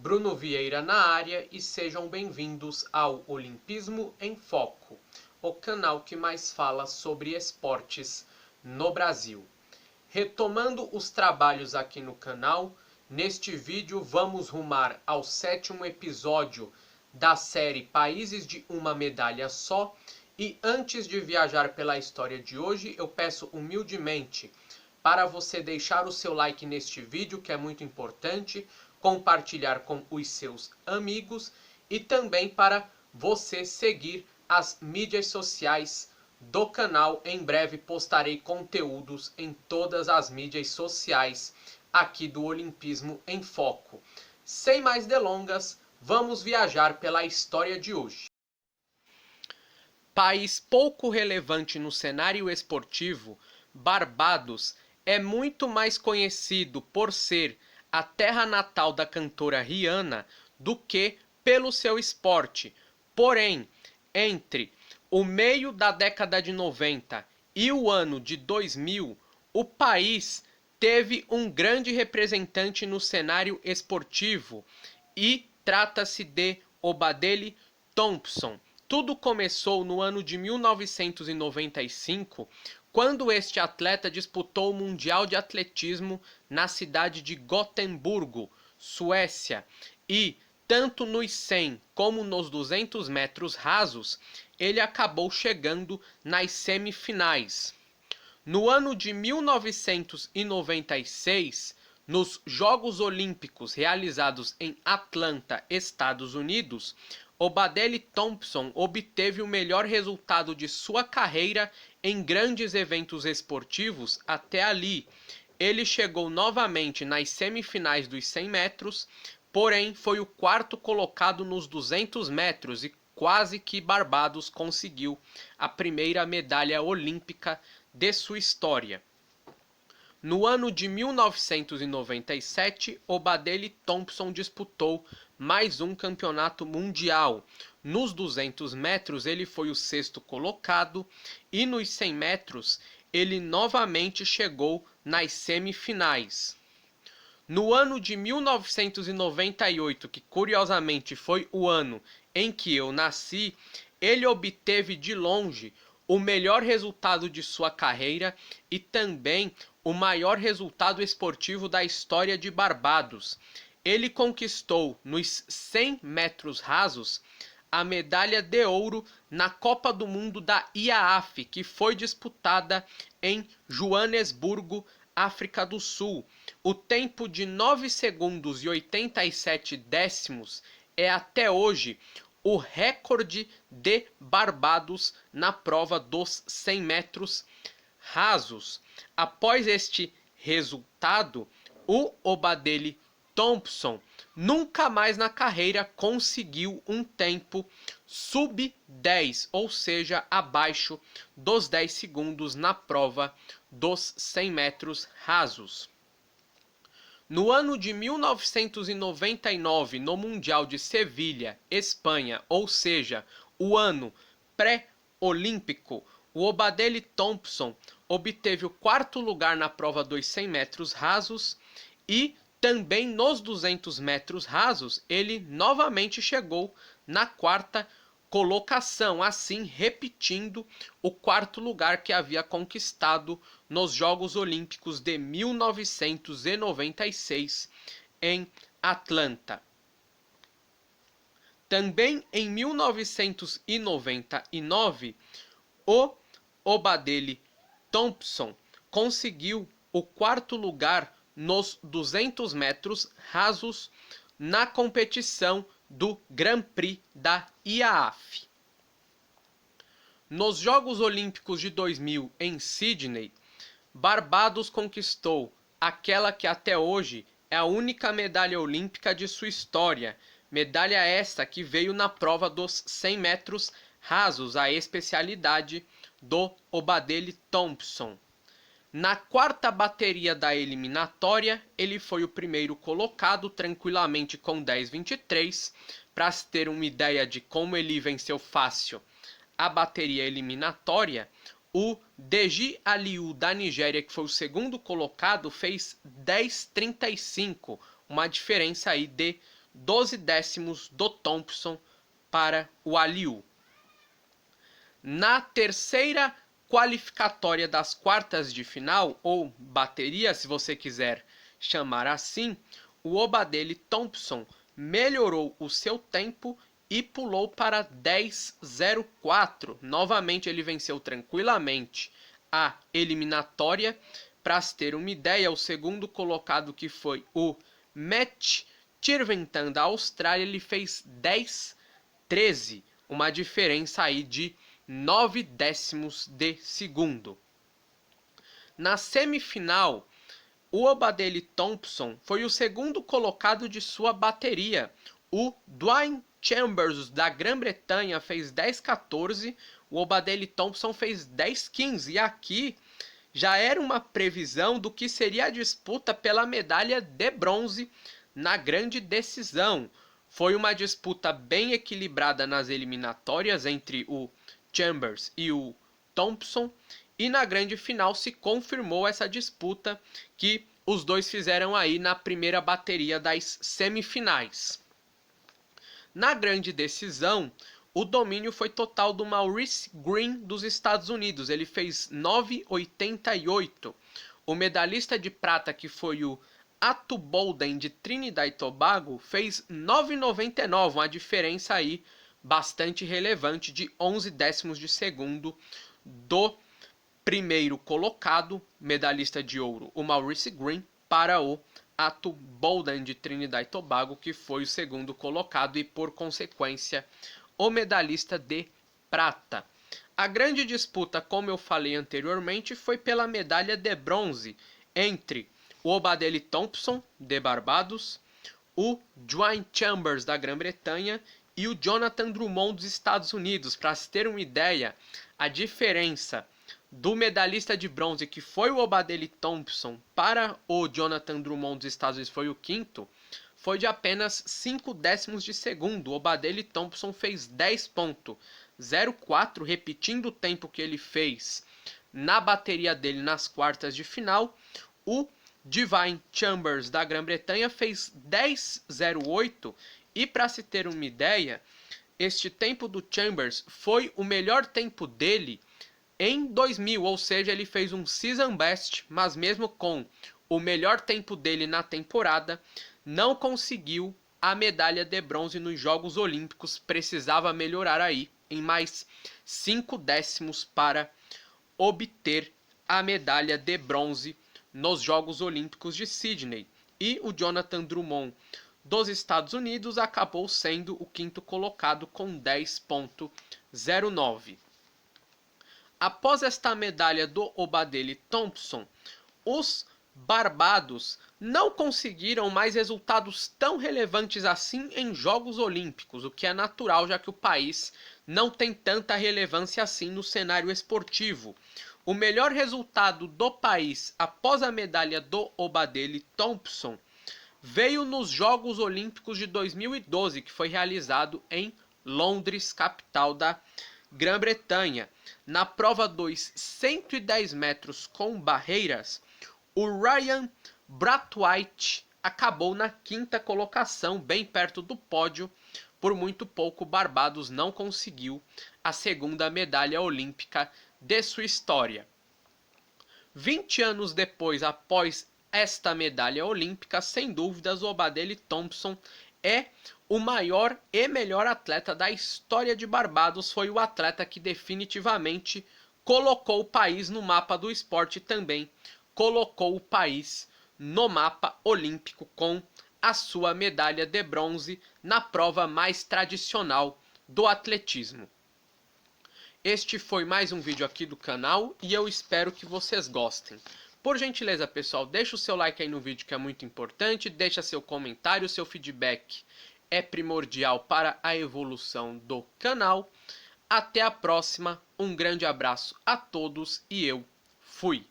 Bruno Vieira na área e sejam bem-vindos ao Olimpismo em Foco, o canal que mais fala sobre esportes no Brasil. Retomando os trabalhos aqui no canal, neste vídeo vamos rumar ao 7º episódio da série Países de uma Medalha Só. E antes de viajar pela história de hoje, eu peço humildemente para você deixar o seu like neste vídeo, que é muito importante, compartilhar com os seus amigos e também para você seguir as mídias sociais do canal. Em breve postarei conteúdos em todas as mídias sociais aqui do Olimpismo em Foco. Sem mais delongas, vamos viajar pela história de hoje. País pouco relevante no cenário esportivo, Barbados é muito mais conhecido por ser a terra natal da cantora Rihanna do que pelo seu esporte. Porém, entre o meio da década de 90 e o ano de 2000, o país teve um grande representante no cenário esportivo e trata-se de Obadele Thompson. Tudo começou no ano de 1995, quando este atleta disputou o Mundial de Atletismo na cidade de Gotemburgo, Suécia, e tanto nos 100 como nos 200 metros rasos, ele acabou chegando nas semifinais. No ano de 1996, nos Jogos Olímpicos realizados em Atlanta, Estados Unidos, Obadele Thompson obteve o melhor resultado de sua carreira em grandes eventos esportivos até ali. Ele chegou novamente nas semifinais dos 100 metros, porém foi o quarto colocado nos 200 metros e quase que Barbados conseguiu a primeira medalha olímpica de sua história. No ano de 1997, Obadele Thompson disputou mais um campeonato mundial. Nos 200 metros ele foi o sexto colocado e nos 100 metros ele novamente chegou nas semifinais. No ano de 1998, que curiosamente foi o ano em que eu nasci, ele obteve de longe o melhor resultado de sua carreira e também o maior resultado esportivo da história de Barbados. Ele conquistou nos 100 metros rasos a medalha de ouro na Copa do Mundo da IAAF, que foi disputada em Joanesburgo, África do Sul. O tempo de 9 segundos e 87 décimos é até hoje o recorde de Barbados na prova dos 100 metros rasos. Após este resultado, o Obadele Thompson nunca mais na carreira conseguiu um tempo sub-10, ou seja, abaixo dos 10 segundos na prova dos 100 metros rasos. No ano de 1999, no Mundial de Sevilha, Espanha, ou seja, o ano pré-olímpico, o Obadele Thompson obteve o quarto lugar na prova dos 100 metros rasos e também nos 200 metros rasos ele novamente chegou na quarta colocação, assim repetindo o quarto lugar que havia conquistado nos Jogos Olímpicos de 1996 em Atlanta. Também em 1999, o Obadele Thompson conseguiu o quarto lugar nos 200 metros rasos na competição do Grand Prix da IAAF. Nos Jogos Olímpicos de 2000 em Sydney, Barbados conquistou aquela que até hoje é a única medalha olímpica de sua história, medalha esta que veio na prova dos 100 metros rasos, a especialidade do Obadele Thompson. Na quarta bateria da eliminatória, ele foi o primeiro colocado tranquilamente com 10,23. Para se ter uma ideia de como ele venceu fácil a bateria eliminatória, o Deji Aliu da Nigéria, que foi o segundo colocado, fez 10,35, uma diferença aí de 12 décimos do Thompson para o Aliu. Na terceira qualificatória das quartas de final, ou bateria, se você quiser chamar assim, o Obadele Thompson melhorou o seu tempo e pulou para 10:04. Novamente ele venceu tranquilamente a eliminatória. Para se ter uma ideia, o segundo colocado, que foi o Matt Tirventan da Austrália, ele fez 10:13, uma diferença aí de 9 décimos de segundo. Na semifinal, o Obadele Thompson foi o segundo colocado de sua bateria. O Dwayne Chambers da Grã-Bretanha fez 10:14, o Obadele Thompson fez 10:15. E aqui já era uma previsão do que seria a disputa pela medalha de bronze na grande decisão. Foi uma disputa bem equilibrada nas eliminatórias entre o Chambers e o Thompson, e na grande final se confirmou essa disputa que os dois fizeram aí na primeira bateria das semifinais. Na grande decisão, o domínio foi total do Maurice Green dos Estados Unidos. Ele fez 9:88. O medalhista de prata, que foi o Atu Bolden de Trinidad e Tobago, fez 9:99, uma diferença aí bastante relevante de 11 décimos de segundo do primeiro colocado, medalhista de ouro, o Maurice Green, para o Atu Bolden de Trinidad e Tobago, que foi o segundo colocado e, por consequência, o medalhista de prata. A grande disputa, como eu falei anteriormente, foi pela medalha de bronze entre o Obadele Thompson, de Barbados, o Dwayne Chambers, da Grã-Bretanha, e o Jonathan Drummond, dos Estados Unidos. Para se ter uma ideia, a diferença do medalhista de bronze, que foi o Obadele Thompson, para o Jonathan Drummond, dos Estados Unidos, foi o quinto, foi de apenas 5 décimos de segundo. O Obadele Thompson fez 10:04, repetindo o tempo que ele fez na bateria dele nas quartas de final. O Dwayne Chambers, da Grã-Bretanha, fez 10:08, e para se ter uma ideia, este tempo do Chambers foi o melhor tempo dele em 2000, ou seja, ele fez um season best, mas mesmo com o melhor tempo dele na temporada, não conseguiu a medalha de bronze nos Jogos Olímpicos. Precisava melhorar aí em mais 5 décimos para obter a medalha de bronze nos Jogos Olímpicos de Sydney. E o Jonathan Drummond, dos Estados Unidos, acabou sendo o quinto colocado com 10:09. Após esta medalha do Obadele Thompson, os Barbados não conseguiram mais resultados tão relevantes assim em Jogos Olímpicos, o que é natural, já que o país não tem tanta relevância assim no cenário esportivo. O melhor resultado do país após a medalha do Obadele Thompson veio nos Jogos Olímpicos de 2012, que foi realizado em Londres, capital da Grã-Bretanha. Na prova dos 110 metros com barreiras, o Ryan Brathwaite acabou na quinta colocação, bem perto do pódio. Por muito pouco, Barbados não conseguiu a segunda medalha olímpica de sua história. 20 anos depois, após esta medalha olímpica, sem dúvidas, o Obadele Thompson é o maior e melhor atleta da história de Barbados. Foi o atleta que definitivamente colocou o país no mapa do esporte e também colocou o país no mapa olímpico com a sua medalha de bronze na prova mais tradicional do atletismo. Este foi mais um vídeo aqui do canal e eu espero que vocês gostem. Por gentileza, pessoal, deixa o seu like aí no vídeo, que é muito importante, deixa seu comentário, seu feedback é primordial para a evolução do canal. Até a próxima, um grande abraço a todos e eu fui!